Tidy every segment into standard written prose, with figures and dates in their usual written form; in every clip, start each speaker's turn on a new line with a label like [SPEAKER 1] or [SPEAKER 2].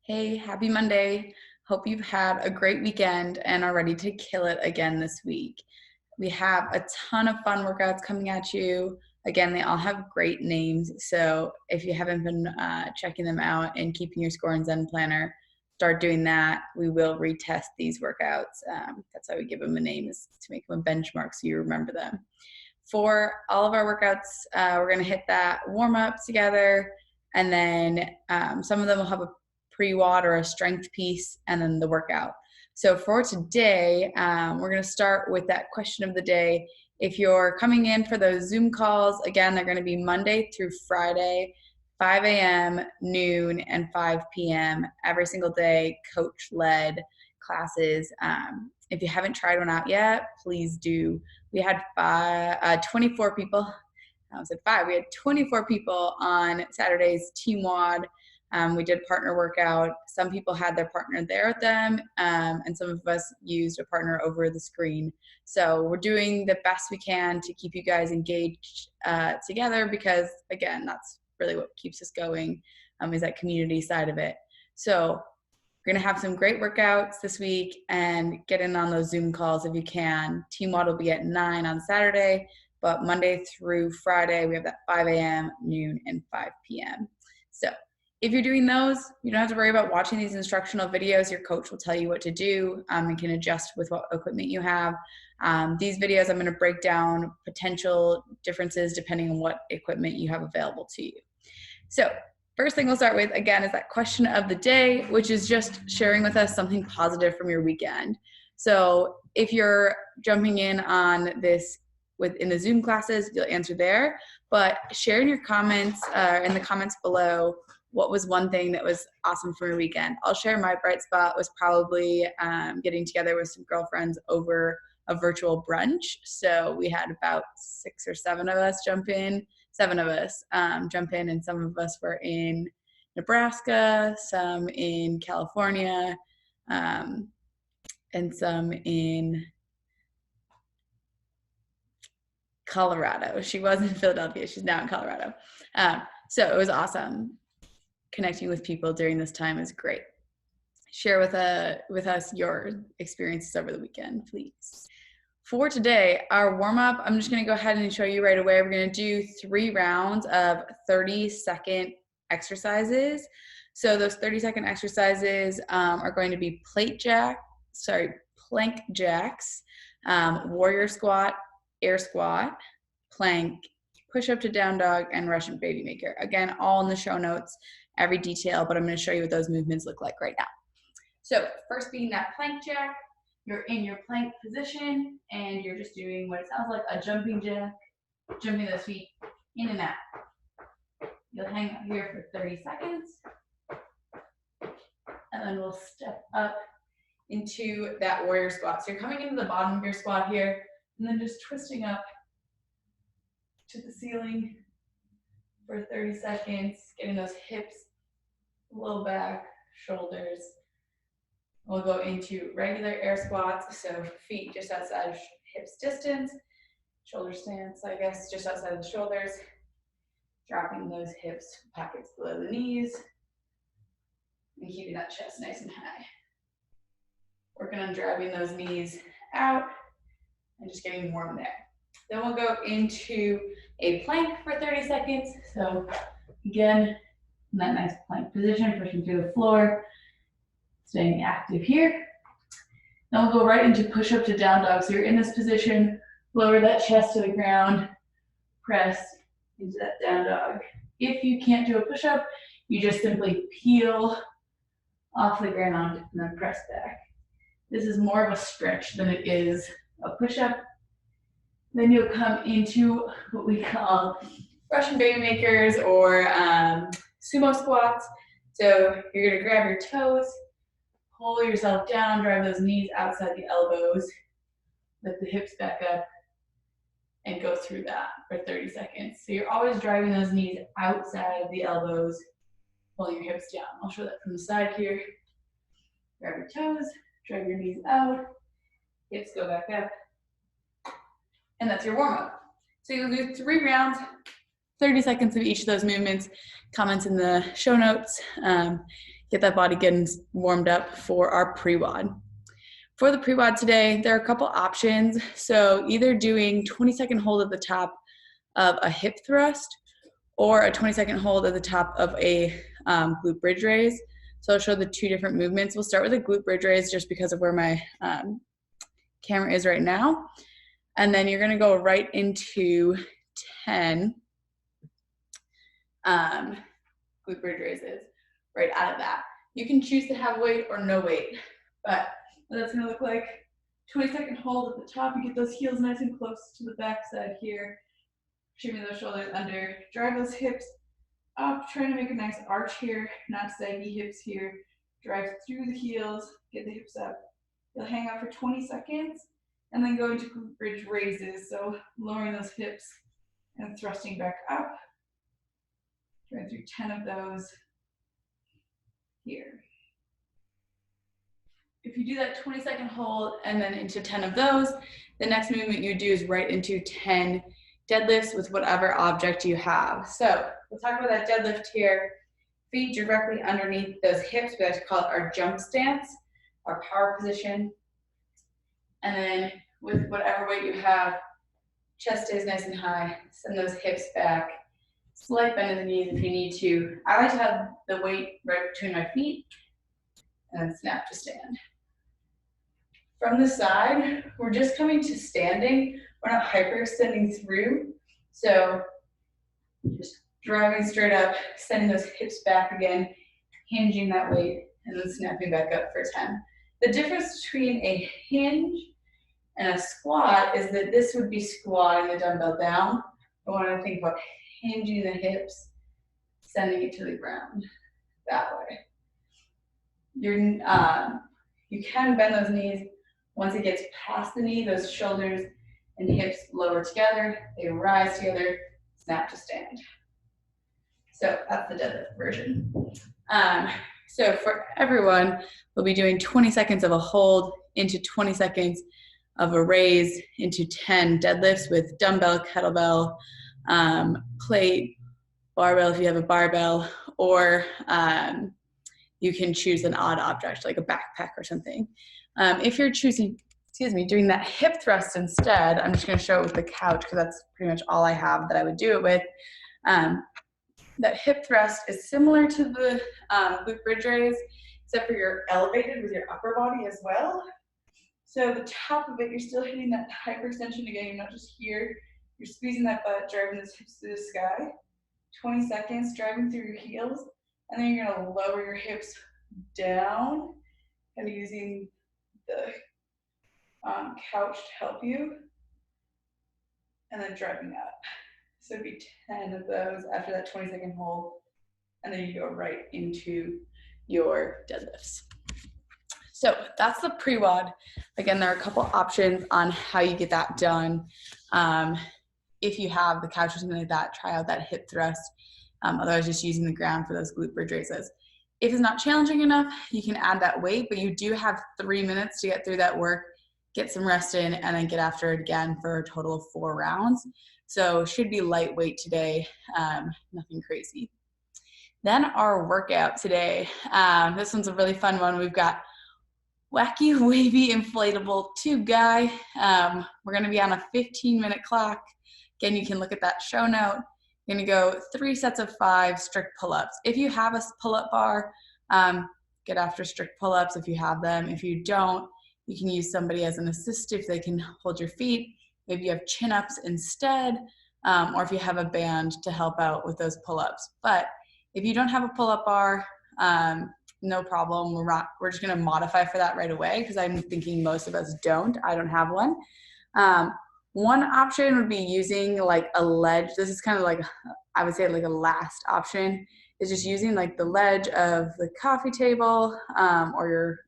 [SPEAKER 1] Hey, happy Monday. Hope you've had a great weekend and are ready to kill it again this week. We have a ton of fun workouts coming at you. Again, they all have great names. So if you haven't been checking them out and keeping your score in Zen Planner, start doing that. We will retest these workouts. That's how we give them a name, is to make them a benchmark so you remember them. For all of our workouts, we're going to hit that warm up together. And then some of them will have a PREWOD or a strength piece, and then the workout. So for today, we're going to start with that question of the day. If you're coming in for those Zoom calls, again, they're going to be Monday through Friday, 5 a.m., noon, and 5 p.m. every single day, coach-led classes. If you haven't tried one out yet, please do. We had 24 people. I said 5. We had 24 people on Saturday's Team WOD. We did partner workout. Some people had their partner there with them, and some of us used a partner over the screen. So we're doing the best we can to keep you guys engaged together, because again, that's really what keeps us going, is that community side of it. So we're gonna have some great workouts this week, and get in on those Zoom calls if you can. Team WOD will be at 9 on Saturday, but Monday through Friday, we have that 5 a.m., noon, and 5 p.m. So if you're doing those, you don't have to worry about watching these instructional videos. Your coach will tell you what to do and can adjust with what equipment you have. These videos, I'm going to break down potential differences depending on what equipment you have available to you. So first thing we'll start with, again, is that question of the day, which is just sharing with us something positive from your weekend. So if you're jumping in on this within the Zoom classes, you'll answer there, but share in your comments, in the comments below, what was one thing that was awesome for your weekend. I'll share my bright spot was probably getting together with some girlfriends over a virtual brunch. So we had about 6 or 7 of us jump in. 7 of us jump in, and some of us were in Nebraska, some in California, and some in Colorado. She was in Philadelphia. She's now in Colorado. So it was awesome. Connecting with people during this time is great. Share with us your experiences over the weekend, please. For today, our warm-up, I'm just going to go ahead and show you right away. We're going to do 3 rounds of 30-second exercises. So those 30-second exercises are going to be plank jacks, warrior squat, air squat, plank, push up to down dog, and Russian baby maker. Again, all in the show notes, every detail, but I'm going to show you what those movements look like right now. So first being that plank jack, you're in your plank position and you're just doing what it sounds like a jumping jack, jumping those feet in and out. You'll hang out here for 30 seconds, and then we'll step up into that warrior squat. So you're coming into the bottom of your squat here, and then just twisting up to the ceiling for 30 seconds, getting those hips low back, shoulders. We'll go into regular air squats, so feet just outside of hips distance, shoulder stance, I guess, just outside of the shoulders, dropping those hips, pockets below the knees, and keeping that chest nice and high. Working on driving those knees out and just getting warm there. Then we'll go into a plank for 30 seconds. So again, in that nice plank position, pushing through the floor, staying active here. Then we'll go right into push up to down dog. So you're in this position, lower that chest to the ground, press into that down dog. If you can't do a push up, you just simply peel off the ground and then press back. This is more of a stretch than it is a push up. Then you'll come into what we call Russian baby makers or sumo squats. So you're gonna grab your toes, pull yourself down, drive those knees outside the elbows, lift the hips back up, and go through that for 30 seconds. So you're always driving those knees outside of the elbows, pulling your hips down. I'll show that from the side here. Grab your toes, drive your knees out, hips go back up, and that's your warm-up. So you'll do 3 rounds 30 seconds of each of those movements. Comments in the show notes. Get that body getting warmed up for our pre-WOD. For the pre-WOD today, there are a couple options. So either doing 20-second hold at the top of a hip thrust or a 20-second hold at the top of a glute bridge raise. So I'll show the two different movements. We'll start with a glute bridge raise just because of where my camera is right now. And then you're gonna go right into 10 glute bridge raises right out of that. You can choose to have weight or no weight, but what that's gonna look like, 20-second hold at the top, you get those heels nice and close to the back side here, shimmy those shoulders under, drive those hips up, trying to make a nice arch here, not saggy hips here, drive through the heels, get the hips up. You'll hang out for 20 seconds and then go into glute bridge raises, so lowering those hips and thrusting back up. Going through 10 of those here. If you do that 20-second hold and then into 10 of those, the next movement you do is right into 10 deadlifts with whatever object you have. So we'll talk about that deadlift here. Feet directly underneath those hips. We like to call it our jump stance, our power position. And then with whatever weight you have, chest stays nice and high. Send those hips back. Slight bend in the knees if you need to. I like to have the weight right between my feet and then snap to stand. From the side, we're just coming to standing. We're not hyperextending through. So just driving straight up, sending those hips back again, hinging that weight, and then snapping back up for 10. The difference between a hinge and a squat is that this would be squatting the dumbbell down. I want to think about hinging the hips, sending it to the ground that way. You can bend those knees. Once it gets past the knee, those shoulders and hips lower together, they rise together, snap to stand. So that's the deadlift version. So for everyone, we'll be doing 20 seconds of a hold into 20 seconds of a raise into 10 deadlifts with dumbbell, kettlebell, plate, barbell if you have a barbell, or you can choose an odd object like a backpack or something. If you're choosing, doing that hip thrust instead, I'm just going to show it with the couch because that's pretty much all I have that I would do it with. That hip thrust is similar to the glute bridge raise, except for you're elevated with your upper body as well. So the top of it, you're still hitting that hyperextension again. You're not just here. You're squeezing that butt, driving those hips to the sky. 20 seconds, driving through your heels. And then you're going to lower your hips down and using the couch to help you. And then driving up. So it'd be 10 of those after that 20-second hold. And then you go right into your deadlifts. So that's the pre-WOD. Again, there are a couple options on how you get that done. If you have the couch or something like that, try out that hip thrust. Otherwise, just using the ground for those glute bridge raises. If it's not challenging enough, you can add that weight, but you do have 3 minutes to get through that work, get some rest in, and then get after it again for a total of 4 rounds. So should be lightweight today, nothing crazy. Then our workout today. This one's a really fun one. We've got Wacky, Wavy, Inflatable 2 guy. We're gonna be on a 15-minute clock. Again, you can look at that show note. You're gonna go 3 sets of 5 strict pull-ups. If you have a pull-up bar, get after strict pull-ups if you have them. If you don't, you can use somebody as an assist if they can hold your feet. Maybe you have chin-ups instead, or if you have a band to help out with those pull-ups. But if you don't have a pull-up bar, no problem. We're just gonna modify for that right away because I'm thinking most of us don't. I don't have one. One option would be using like a ledge. This is kind of like, I would say like a last option, is just using like the ledge of the coffee table or your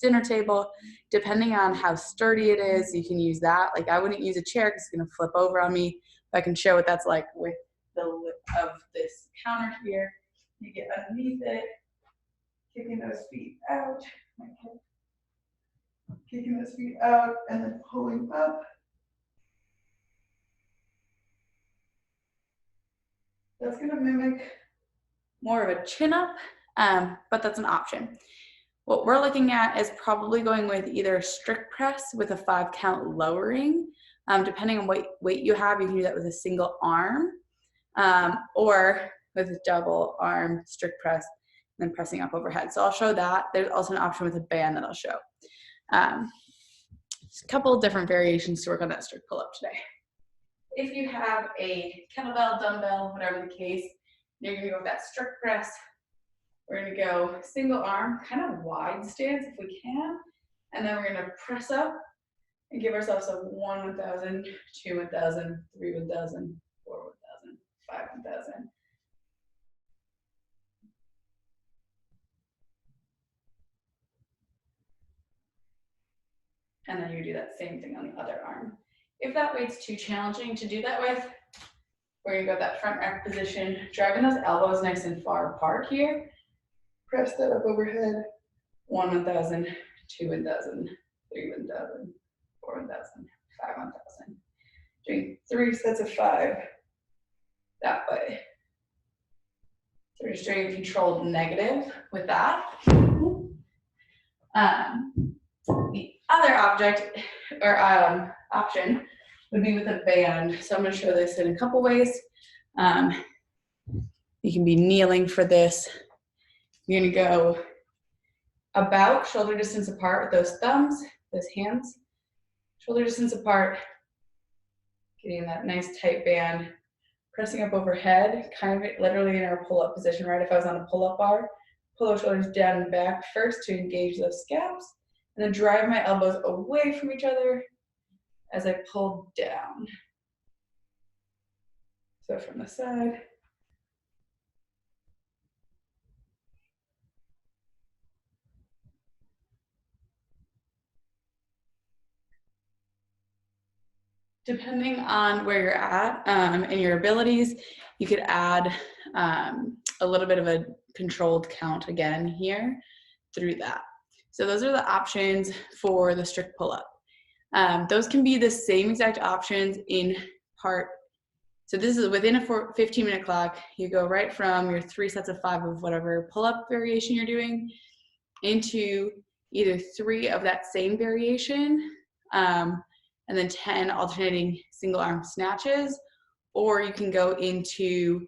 [SPEAKER 1] dinner table. Depending on how sturdy it is, you can use that. Like I wouldn't use a chair because it's gonna flip over on me. But I can show what that's like with the lip of this counter here. You get underneath it, kicking those feet out, kicking those feet out, and then pulling up. That's gonna mimic more of a chin up, but that's an option. What we're looking at is probably going with either strict press with a 5 count lowering. Depending on what weight you have, you can do that with a single arm, or with a double arm strict press and then pressing up overhead. So I'll show that. There's also an option with a band that I'll show. Just a couple of different variations to work on that strict pull-up today. If you have a kettlebell, dumbbell, whatever the case, you're gonna go with that strict press. We're gonna go single arm, kind of wide stance if we can, and then we're gonna press up and give ourselves a 1 1,000, 2 1,000, 3 1,000, 4 1,000, 5 1,000. And then you do that same thing on the other arm. If that weight's too challenging to do that with, we're gonna go with that front rack position, driving those elbows nice and far apart here. Press that up overhead, 1 1,000, 2 1,000, 3 1,000, 4 1,000, 5 1,000. Doing 3 sets of 5 that way. So we're just doing a controlled negative with that. The other object or option would be with a band. So I'm going to show this in a couple ways. You can be kneeling for this. You're going to go about shoulder distance apart with those thumbs, those hands, shoulder distance apart, getting that nice tight band, pressing up overhead, kind of literally in our pull-up position, right? If I was on a pull-up bar, pull those shoulders down and back first to engage those scaps, and then drive my elbows away from each other as I pull down. So from the side. Depending on where you're at and your abilities, you could add a little bit of a controlled count again here through that. So those are the options for the strict pull-up. Those can be the same exact options in part. So this is within a 15-minute clock. You go right from your 3 sets of 5 of whatever pull-up variation you're doing into either 3 of that same variation, and then 10 alternating single arm snatches, or you can go into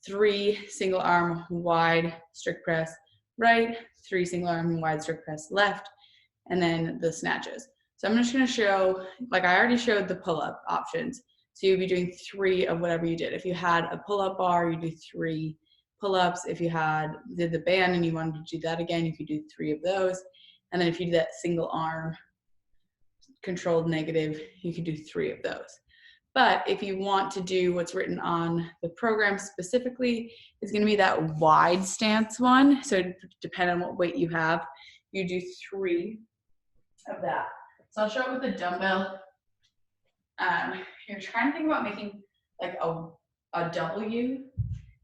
[SPEAKER 1] 3 single arm wide strict press right, 3 single arm wide strict press left, and then the snatches. So I'm just gonna show, like I already showed the pull-up options. So you'd be doing 3 of whatever you did. If you had a pull-up bar, you do 3 pull-ups. If you did the band and you wanted to do that again, you could do 3 of those. And then if you do that single arm controlled negative, you could do 3 of those. But if you want to do what's written on the program specifically, it's going to be that wide stance one. So depending on what weight you have, you do 3 of that. So I'll show it with the dumbbell. You're trying to think about making like a W.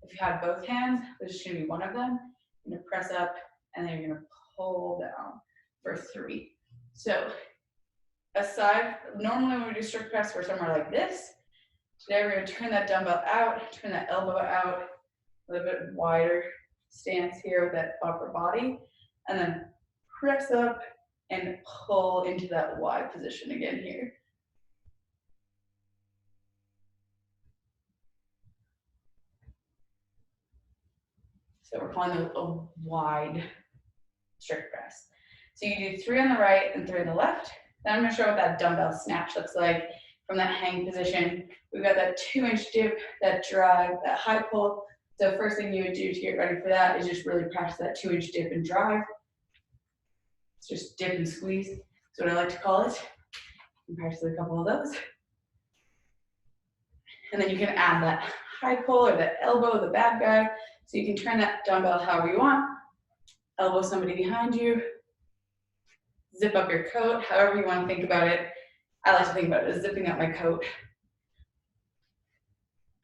[SPEAKER 1] If you had both hands, there's just going to be one of them. You're going to press up and then you're going to pull down for 3. So aside, normally when we do strict press, we're somewhere like this. Today we're going to turn that dumbbell out, turn that elbow out, a little bit wider stance here with that upper body, and then press up and pull into that wide position again here. So we're calling it a wide strict press. So you do 3 on the right and 3 on the left. Then I'm going to show what that dumbbell snatch looks like from that hang position. We've got that 2-inch dip, that drive, that high pull. So first thing you would do to get ready for that is just really practice that 2-inch dip and drive. It's just dip and squeeze. That's what I like to call it. You can practice a couple of those. And then you can add that high pull or that elbow, the bad guy. So you can turn that dumbbell however you want. Elbow somebody behind you. Zip up your coat, however you want to think about it. I like to think about it as zipping up my coat.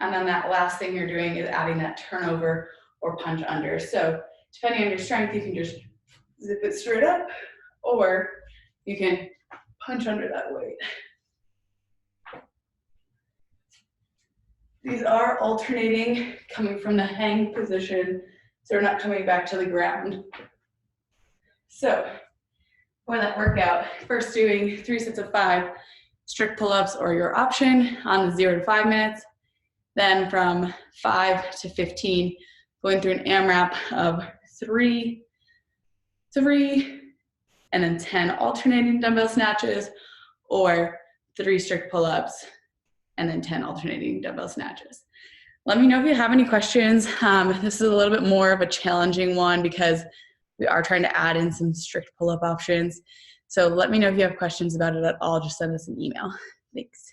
[SPEAKER 1] And then that last thing you're doing is adding that turnover or punch under. So depending on your strength, you can just zip it straight up, or you can punch under that weight. These are alternating, coming from the hang position, so we're not coming back to the ground. So for that workout, first doing 3 sets of 5 strict pull-ups or your option on the 0 to 5 minutes. Then from 5 to 15, going through an AMRAP of 3, 3, and then 10 alternating dumbbell snatches, or 3 strict pull-ups and then 10 alternating dumbbell snatches. Let me know if you have any questions. This is a little bit more of a challenging one because we are trying to add in some strict pull-up options. So let me know if you have questions about it at all. Just send us an email. Thanks.